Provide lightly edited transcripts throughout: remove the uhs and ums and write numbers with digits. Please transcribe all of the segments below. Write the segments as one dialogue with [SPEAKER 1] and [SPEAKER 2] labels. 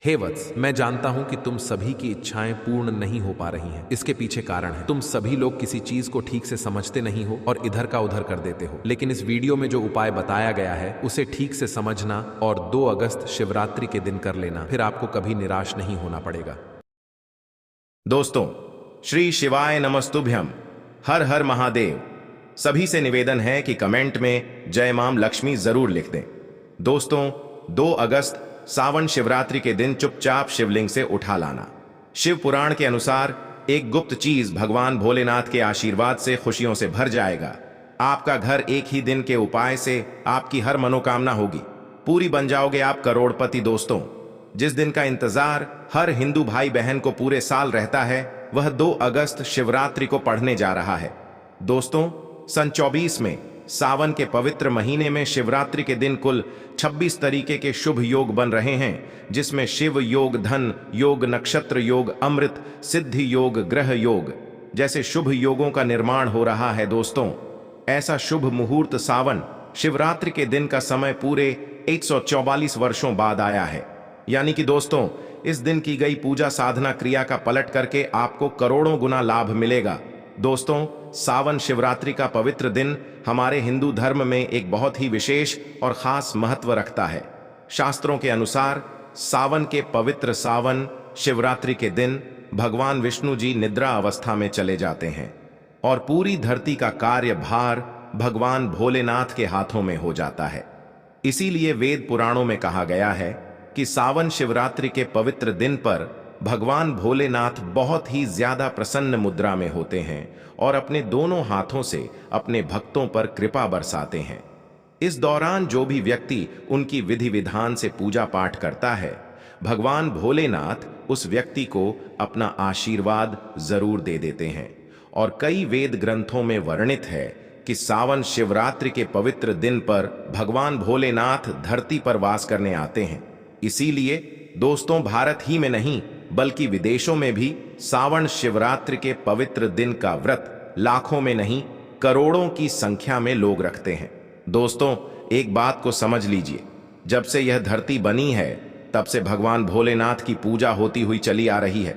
[SPEAKER 1] हे वत्स, मैं जानता हूं कि तुम सभी की इच्छाएं पूर्ण नहीं हो पा रही हैं। इसके पीछे कारण है तुम सभी लोग किसी चीज को ठीक से समझते नहीं हो और इधर का उधर कर देते हो। लेकिन इस वीडियो में जो उपाय बताया गया है उसे ठीक से समझना और 2 अगस्त शिवरात्रि के दिन कर लेना, फिर आपको कभी निराश नहीं होना पड़ेगा।
[SPEAKER 2] दोस्तों, श्री शिवाय नमस्तुभ्यम। हर हर महादेव। सभी से निवेदन है कि कमेंट में जय मां लक्ष्मी जरूर लिख दें। दोस्तों, 2 अगस्त सावन शिवरात्रि के दिन चुपचाप शिवलिंग से उठा लाना। शिव पुराण के अनुसार एक गुप्त चीज भगवान भोलेनाथ के आशीर्वाद से खुशियों से भर जाएगा। आपका घर एक ही दिन के उपाय से आपकी हर मनोकामना होगी, पूरी बन जाओगे आप करोड़पति। दोस्तों, जिस दिन का इंतजार हर हिंदू भाई बहन को पूरे साल रहता है वह 2 अगस्त शिवरात्रि को पढ़ने जा रहा है। दोस्तों, सन 24 में सावन के पवित्र महीने में शिवरात्रि के दिन कुल 26 तरीके के शुभ योग बन रहे हैं, जिसमें शिव योग, धन योग, नक्षत्र योग, अमृत, सिद्धि योग, ग्रह योग जैसे शुभ योगों का निर्माण हो रहा है। दोस्तों, ऐसा शुभ मुहूर्त सावन शिवरात्रि के दिन का समय पूरे 144 वर्षों बाद आया है। यानी कि दोस्तों, इस दिन की गई पूजा साधना क्रिया का पलट करके आपको करोड़ों गुना लाभ मिलेगा। दोस्तों, सावन शिवरात्रि का पवित्र दिन हमारे हिंदू धर्म में एक बहुत ही विशेष और खास महत्व रखता है। शास्त्रों के अनुसार सावन के पवित्र सावन शिवरात्रि के दिन भगवान विष्णु जी निद्रा अवस्था में चले जाते हैं और पूरी धरती का कार्यभार भगवान भोलेनाथ के हाथों में हो जाता है। इसीलिए वेद पुराणों में कहा गया है कि सावन शिवरात्रि के पवित्र दिन पर भगवान भोलेनाथ बहुत ही ज्यादा प्रसन्न मुद्रा में होते हैं और अपने दोनों हाथों से अपने भक्तों पर कृपा बरसाते हैं। इस दौरान जो भी व्यक्ति उनकी विधि विधान से पूजा पाठ करता है, भगवान भोलेनाथ उस व्यक्ति को अपना आशीर्वाद जरूर दे देते हैं। और कई वेद ग्रंथों में वर्णित है कि सावन शिवरात्रि के पवित्र दिन पर भगवान भोलेनाथ धरती पर वास करने आते हैं। इसीलिए दोस्तों, भारत ही में नहीं बल्कि विदेशों में भी सावन शिवरात्रि के पवित्र दिन का व्रत लाखों में नहीं करोड़ों की संख्या में लोग रखते हैं। दोस्तों, एक बात को समझ लीजिए, जब से यह धरती बनी है तब से भगवान भोलेनाथ की पूजा होती हुई चली आ रही है।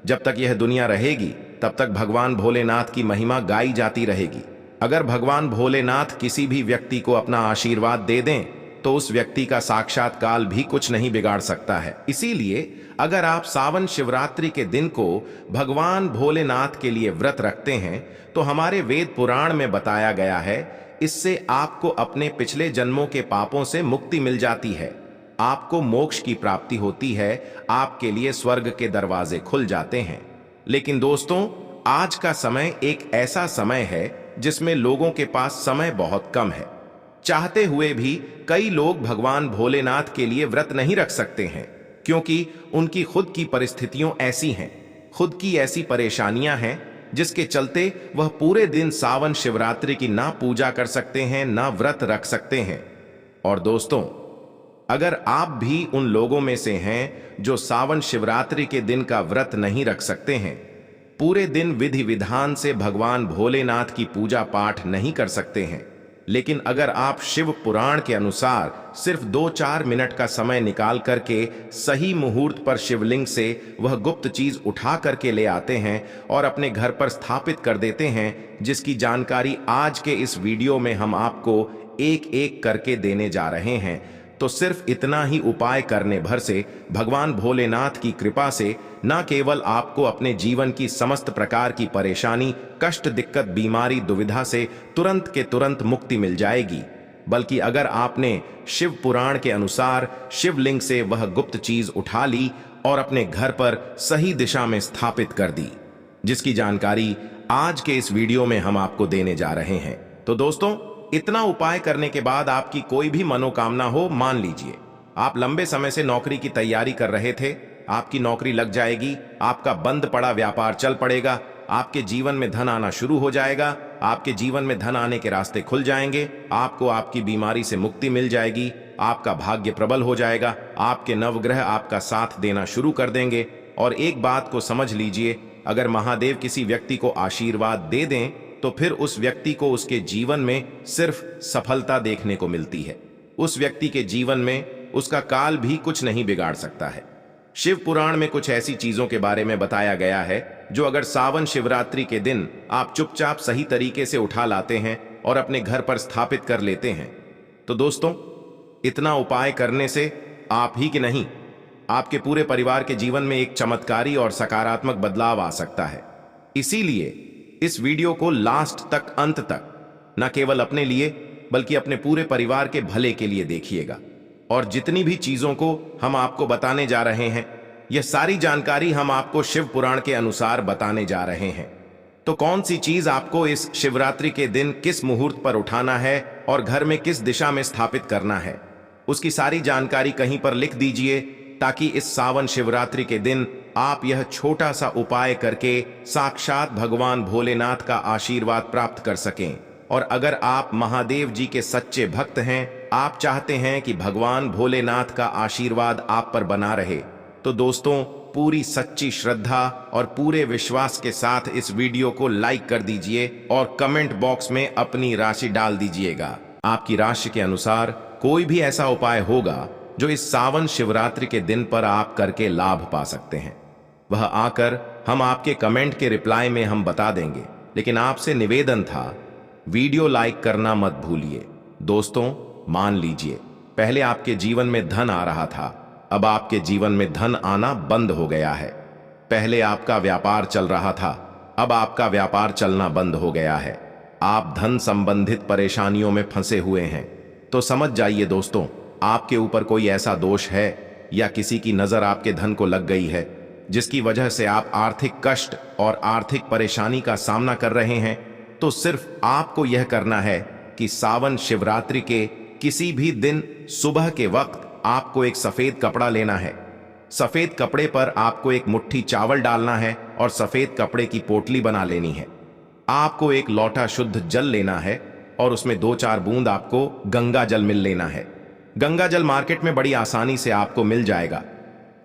[SPEAKER 2] जब तक यह दुनिया रहेगी तब तक भगवान भोलेनाथ की महिमा गाई जाती रहेगी। अगर भगवान भोलेनाथ किसी भी व्यक्ति को अपना आशीर्वाद दे दें तो उस व्यक्ति का साक्षात्कार भी कुछ नहीं बिगाड़ सकता है। इसीलिए अगर आप सावन शिवरात्रि के दिन को भगवान भोलेनाथ के लिए व्रत रखते हैं तो हमारे वेद पुराण में बताया गया है, इससे आपको अपने पिछले जन्मों के पापों से मुक्ति मिल जाती है, आपको मोक्ष की प्राप्ति होती है, आपके लिए स्वर्ग के दरवाजे खुल जाते हैं। लेकिन दोस्तों, आज का समय एक ऐसा समय है जिसमें लोगों के पास समय बहुत कम है। चाहते हुए भी कई लोग भगवान भोलेनाथ के लिए व्रत नहीं रख सकते हैं, क्योंकि उनकी खुद की परिस्थितियों ऐसी हैं, खुद की ऐसी परेशानियां हैं जिसके चलते वह पूरे दिन सावन शिवरात्रि की ना पूजा कर सकते हैं, ना व्रत रख सकते हैं। और दोस्तों, अगर आप भी उन लोगों में से हैं जो सावन शिवरात्रि के दिन का व्रत नहीं रख सकते हैं, पूरे दिन विधि विधान से भगवान भोलेनाथ की पूजा पाठ नहीं कर सकते हैं, लेकिन अगर आप शिव पुराण के अनुसार सिर्फ 2-4 मिनट का समय निकाल करके सही मुहूर्त पर शिवलिंग से वह गुप्त चीज उठा करके ले आते हैं और अपने घर पर स्थापित कर देते हैं, जिसकी जानकारी आज के इस वीडियो में हम आपको एक एक करके देने जा रहे हैं, तो सिर्फ इतना ही उपाय करने भर से भगवान भोलेनाथ की कृपा से न केवल आपको अपने जीवन की समस्त प्रकार की परेशानी, कष्ट, दिक्कत, बीमारी, दुविधा से तुरंत के तुरंत मुक्ति मिल जाएगी, बल्कि अगर आपने शिव पुराण के अनुसार शिवलिंग से वह गुप्त चीज उठा ली और अपने घर पर सही दिशा में स्थापित कर दी, जिसकी जानकारी आज के इस वीडियो में हम आपको देने जा रहे हैं। तो दोस्तों, इतना उपाय करने के बाद आपकी कोई भी मनोकामना हो, मान लीजिए आप लंबे समय से नौकरी की तैयारी कर रहे थे, आपकी नौकरी लग जाएगी, आपका बंद पड़ा व्यापार चल पड़ेगा, आपके जीवन में धन आना शुरू हो जाएगा, आपके जीवन में धन आने के रास्ते खुल जाएंगे, आपको आपकी बीमारी से मुक्ति मिल जाएगी, आपका भाग्य प्रबल हो जाएगा, आपके नवग्रह आपका साथ देना शुरू कर देंगे। और एक बात को समझ लीजिए, अगर महादेव किसी व्यक्ति को आशीर्वाद दे दें तो फिर उस व्यक्ति को उसके जीवन में सिर्फ सफलता देखने को मिलती है। उस व्यक्ति के जीवन में उसका काल भी कुछ नहीं बिगाड़ सकता है। शिव पुराण में कुछ ऐसी चीजों के बारे में बताया गया है जो अगर सावन शिवरात्रि के दिन आप चुपचाप सही तरीके से उठा लाते हैं और अपने घर पर स्थापित कर लेते हैं तो दोस्तों, इतना उपाय करने से आप ही कि नहीं, आपके पूरे परिवार के जीवन में एक चमत्कारी और सकारात्मक बदलाव आ सकता है। इसीलिए इस वीडियो को लास्ट तक, अंत तक, न केवल अपने लिए बल्कि अपने पूरे परिवार के भले के लिए देखिएगा। और जितनी भी चीजों को हम आपको बताने जा रहे हैं, यह सारी जानकारी हम आपको शिव पुराण के अनुसार बताने जा रहे हैं। तो कौन सी चीज आपको इस शिवरात्रि के दिन किस मुहूर्त पर उठाना है और घर में किस दिशा में स्थापित करना है, उसकी सारी जानकारी कहीं पर लिख दीजिए, ताकि इस सावन शिवरात्रि के दिन आप यह छोटा सा उपाय करके साक्षात भगवान भोलेनाथ का आशीर्वाद प्राप्त कर सकें। और अगर आप महादेव जी के सच्चे भक्त हैं, आप चाहते हैं कि भगवान भोलेनाथ का आशीर्वाद आप पर बना रहे, तो दोस्तों, पूरी सच्ची श्रद्धा और पूरे विश्वास के साथ इस वीडियो को लाइक कर दीजिए और कमेंट बॉक्स में अपनी राशि डाल दीजिएगा। आपकी राशि के अनुसार कोई भी ऐसा उपाय होगा जो इस सावन शिवरात्रि के दिन पर आप करके लाभ पा सकते हैं, वह आकर हम आपके कमेंट के रिप्लाई में हम बता देंगे। लेकिन आपसे निवेदन था, वीडियो लाइक करना मत भूलिए। दोस्तों, मान लीजिए पहले आपके जीवन में धन आ रहा था, अब आपके जीवन में धन आना बंद हो गया है। पहले आपका व्यापार चल रहा था, अब आपका व्यापार चलना बंद हो गया है। आप धन संबंधित परेशानियों में फंसे हुए हैं। तो समझ जाइए दोस्तों, आपके ऊपर कोई ऐसा दोष है या किसी की नजर आपके धन को लग गई है, जिसकी वजह से आप आर्थिक कष्ट और आर्थिक परेशानी का सामना कर रहे हैं। तो सिर्फ आपको यह करना है कि सावन शिवरात्रि के किसी भी दिन सुबह के वक्त आपको एक सफेद कपड़ा लेना है। सफेद कपड़े पर आपको एक मुट्ठी चावल डालना है और सफेद कपड़े की पोटली बना लेनी है। आपको एक लोटा शुद्ध जल लेना है और उसमें 2-4 बूंद आपको गंगा जल मिल लेना है। गंगा जल मार्केट में बड़ी आसानी से आपको मिल जाएगा।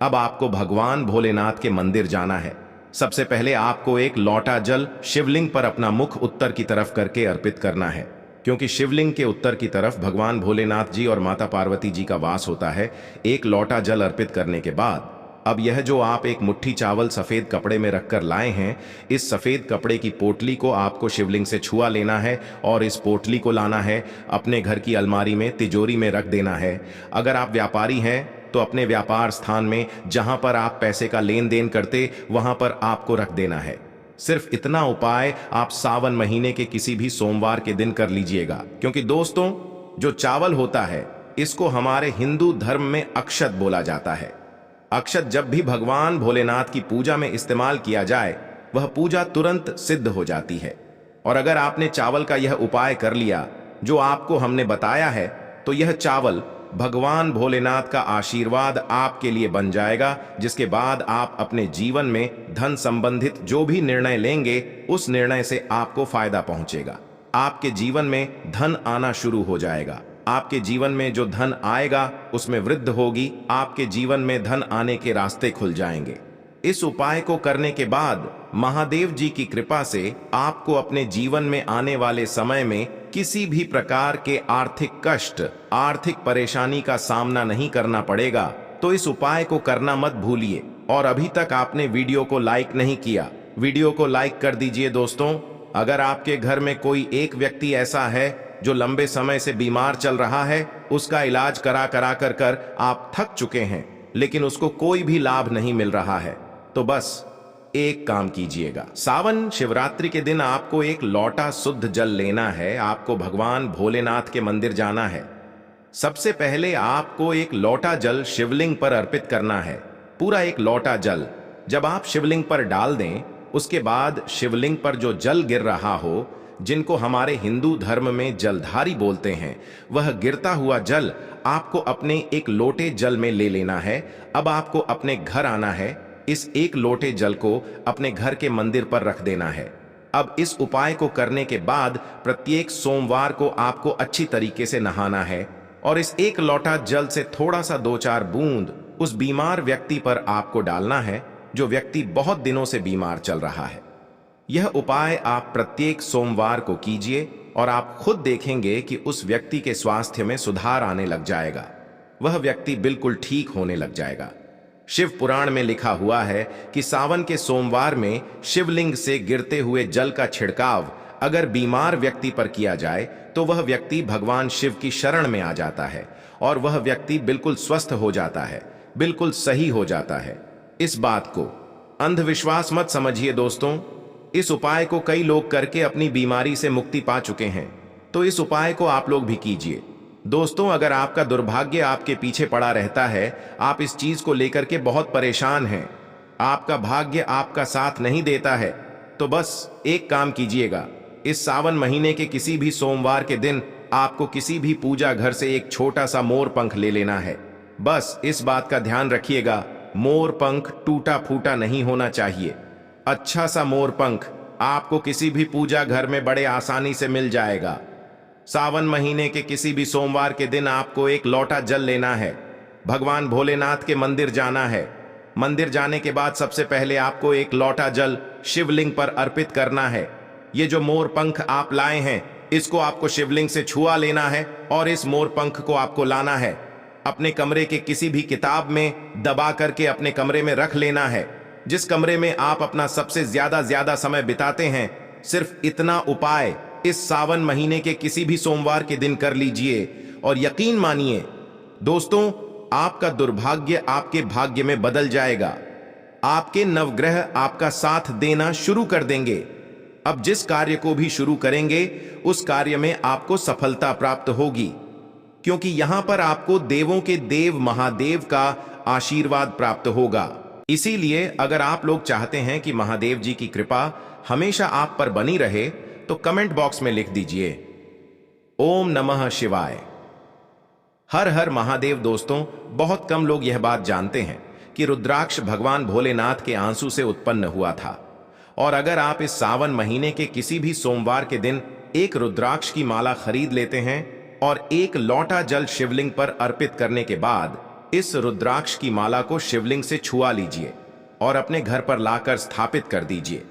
[SPEAKER 2] अब आपको भगवान भोलेनाथ के मंदिर जाना है। सबसे पहले आपको एक लोटा जल शिवलिंग पर अपना मुख उत्तर की तरफ करके अर्पित करना है, क्योंकि शिवलिंग के उत्तर की तरफ भगवान भोलेनाथ जी और माता पार्वती जी का वास होता है। एक लोटा जल अर्पित करने के बाद अब यह जो आप एक मुट्ठी चावल सफेद कपड़े में रखकर लाए हैं, इस सफेद कपड़े की पोटली को आपको शिवलिंग से छुआ लेना है और इस पोटली को लाना है, अपने घर की अलमारी में, तिजोरी में रख देना है। अगर आप व्यापारी हैं तो अपने व्यापार स्थान में, जहां पर आप पैसे का लेन देन करते, वहां पर आपको रख देना है। सिर्फ इतना उपाय आप सावन महीने के किसी भी सोमवार के दिन कर लीजिएगा, क्योंकि दोस्तों, जो चावल होता है इसको हमारे हिंदू धर्म में अक्षत बोला जाता है। अक्षत जब भी भगवान भोलेनाथ की पूजा में इस्तेमाल किया जाए, वह पूजा तुरंत सिद्ध हो जाती है। और अगर आपने चावल का यह उपाय कर लिया जो आपको हमने बताया है, तो यह चावल भगवान भोलेनाथ का आशीर्वाद आपके लिए बन जाएगा, जिसके बाद आप अपने जीवन में धन संबंधित जो भी निर्णय लेंगे, उस निर्णय से आपको फायदा पहुंचेगा। आपके जीवन में धन आना शुरू हो जाएगा। आपके जीवन में जो धन आएगा उसमें वृद्धि होगी। आपके जीवन में धन आने के रास्ते खुल जाएंगे। इस उपाय को करने के बाद महादेव जी की कृपा से आपको अपने जीवन में आने वाले समय में किसी भी प्रकार के आर्थिक कष्ट, आर्थिक परेशानी का सामना नहीं करना पड़ेगा। तो इस उपाय को करना मत भूलिए। और अभी तक आपने वीडियो को लाइक नहीं किया, वीडियो को लाइक कर दीजिए दोस्तों। अगर आपके घर में कोई एक व्यक्ति ऐसा है जो लंबे समय से बीमार चल रहा है, उसका इलाज करा कर आप थक चुके हैं, लेकिन उसको कोई भी लाभ नहीं मिल रहा है, तो बस एक काम कीजिएगा। सावन शिवरात्रि के दिन आपको एक लोटा शुद्ध जल लेना है। आपको भगवान भोलेनाथ के मंदिर जाना है। सबसे पहले आपको एक लोटा जल शिवलिंग पर अर्पित करना है, पूरा एक लोटा जल। जब आप शिवलिंग पर डाल दें, उसके बाद शिवलिंग पर जो जल गिर रहा हो, जिनको हमारे हिंदू धर्म में जलधारी बोलते हैं, वह गिरता हुआ जल आपको अपने एक लोटे जल में ले लेना है। अब आपको अपने घर आना है। इस एक लोटे जल को अपने घर के मंदिर पर रख देना है। अब इस उपाय को करने के बाद प्रत्येक सोमवार को आपको अच्छी तरीके से नहाना है और इस एक लोटा जल से थोड़ा सा 2-4 बूंद उस बीमार व्यक्ति पर आपको डालना है, जो व्यक्ति बहुत दिनों से बीमार चल रहा है। यह उपाय आप प्रत्येक सोमवार को कीजिए और आप खुद देखेंगे कि उस व्यक्ति के स्वास्थ्य में सुधार आने लग जाएगा। वह व्यक्ति बिल्कुल ठीक होने लग जाएगा। शिव पुराण में लिखा हुआ है कि सावन के सोमवार में शिवलिंग से गिरते हुए जल का छिड़काव अगर बीमार व्यक्ति पर किया जाए तो वह व्यक्ति भगवान शिव की शरण में आ जाता है और वह व्यक्ति बिल्कुल स्वस्थ हो जाता है, बिल्कुल सही हो जाता है। इस बात को अंधविश्वास मत समझिए दोस्तों। इस उपाय को कई लोग करके अपनी बीमारी से मुक्ति पा चुके हैं, तो इस उपाय को आप लोग भी कीजिए। दोस्तों, अगर आपका दुर्भाग्य आपके पीछे पड़ा रहता है, आप इस चीज को लेकर के बहुत परेशान हैं, आपका भाग्य आपका साथ नहीं देता है, तो बस एक काम कीजिएगा। इस सावन महीने के किसी भी सोमवार के दिन आपको किसी भी पूजा घर से एक छोटा सा मोर पंख ले लेना है। बस इस बात का ध्यान रखिएगा, मोर पंख टूटा फूटा नहीं होना चाहिए। अच्छा सा मोर पंख आपको किसी भी पूजा घर में बड़े आसानी से मिल जाएगा। सावन महीने के किसी भी सोमवार के दिन आपको एक लोटा जल लेना है, भगवान भोलेनाथ के मंदिर जाना है। मंदिर जाने के बाद सबसे पहले आपको एक लोटा जल शिवलिंग पर अर्पित करना है। ये जो मोर पंख आप लाए हैं, इसको आपको शिवलिंग से छुआ लेना है और इस मोर पंख को आपको लाना है, अपने कमरे के किसी भी किताब में दबा करके अपने कमरे में रख लेना है। जिस कमरे में आप अपना सबसे ज्यादा समय बिताते हैं, सिर्फ इतना उपाय इस सावन महीने के किसी भी सोमवार के दिन कर लीजिए और यकीन मानिए दोस्तों, आपका दुर्भाग्य आपके भाग्य में बदल जाएगा। आपके नवग्रह आपका साथ देना शुरू कर देंगे। अब जिस कार्य को भी शुरू करेंगे उस कार्य में आपको सफलता प्राप्त होगी, क्योंकि यहां पर आपको देवों के देव महादेव का आशीर्वाद प्राप्त होगा। इसीलिए अगर आप लोग चाहते हैं कि महादेव जी की कृपा हमेशा आप पर बनी रहे, तो कमेंट बॉक्स में लिख दीजिए ओम नमः शिवाय, हर हर महादेव। दोस्तों, बहुत कम लोग यह बात जानते हैं कि रुद्राक्ष भगवान भोलेनाथ के आंसू से उत्पन्न हुआ था। और अगर आप इस सावन महीने के किसी भी सोमवार के दिन एक रुद्राक्ष की माला खरीद लेते हैं और एक लोटा जल शिवलिंग पर अर्पित करने के बाद इस रुद्राक्ष की माला को शिवलिंग से छुआ लीजिए और अपने घर पर लाकर स्थापित कर दीजिए।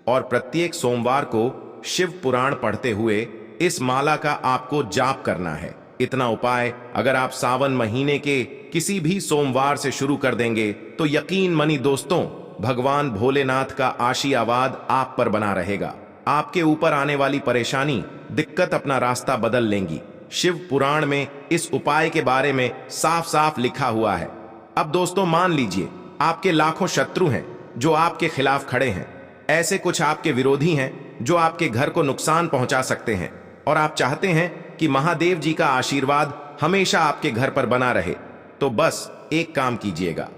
[SPEAKER 2] और प्रत्येक सोमवार को शिव पुराण पढ़ते हुए इस माला का आपको जाप करना है। इतना उपाय अगर आप सावन महीने के किसी भी सोमवार से शुरू कर देंगे तो यकीन मानिए दोस्तों, भगवान भोलेनाथ का आशीर्वाद आप पर बना रहेगा। आपके ऊपर आने वाली परेशानी, दिक्कत अपना रास्ता बदल लेंगी। शिव पुराण में इस उपाय के बारे में साफ साफ लिखा हुआ है। अब दोस्तों मान लीजिए आपके लाखों शत्रु हैं जो आपके खिलाफ खड़े हैं, ऐसे कुछ आपके विरोधी हैं जो आपके घर को नुकसान पहुंचा सकते हैं, और आप चाहते हैं कि महादेव जी का आशीर्वाद हमेशा आपके घर पर बना रहे, तो बस एक काम कीजिएगा।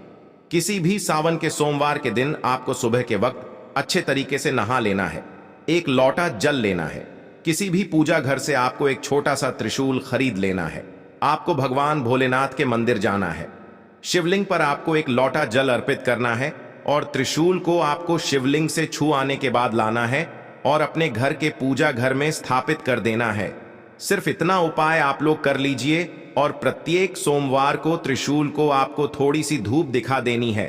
[SPEAKER 2] किसी भी सावन के सोमवार के दिन आपको सुबह के वक्त अच्छे तरीके से नहा लेना है, एक लोटा जल लेना है। किसी भी पूजा घर से आपको एक छोटा सा त्रिशूल खरीद लेना है। आपको भगवान भोलेनाथ के मंदिर जाना है, शिवलिंग पर आपको एक लोटा जल अर्पित करना है और त्रिशूल को आपको शिवलिंग से छू आने के बाद लाना है और अपने घर के पूजा घर में स्थापित कर देना है। सिर्फ इतना उपाय आप लोग कर लीजिए और प्रत्येक सोमवार को त्रिशूल को आपको थोड़ी सी धूप दिखा देनी है।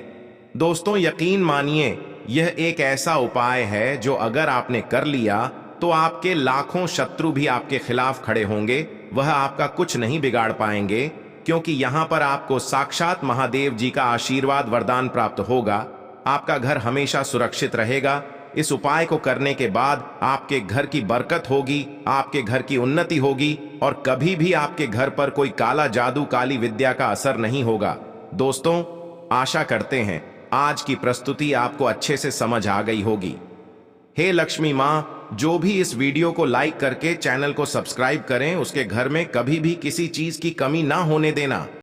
[SPEAKER 2] दोस्तों, यकीन मानिए यह एक ऐसा उपाय है जो अगर आपने कर लिया तो आपके लाखों शत्रु भी आपके खिलाफ खड़े होंगे, वह आपका कुछ नहीं बिगाड़ पाएंगे, क्योंकि यहां पर आपको साक्षात महादेव जी का आशीर्वाद वरदान प्राप्त होगा। आपका घर हमेशा सुरक्षित रहेगा। इस उपाय को करने के बाद आपके घर की बरकत होगी, आपके घर की उन्नति होगी और कभी भी आपके घर पर कोई काला जादू, काली विद्या का असर नहीं होगा। दोस्तों, आशा करते हैं आज की प्रस्तुति आपको अच्छे से समझ आ गई होगी। हे लक्ष्मी माँ, जो भी इस वीडियो को लाइक करके चैनल को सब्सक्राइब करें, उसके घर में कभी भी किसी चीज की कमी ना होने देना।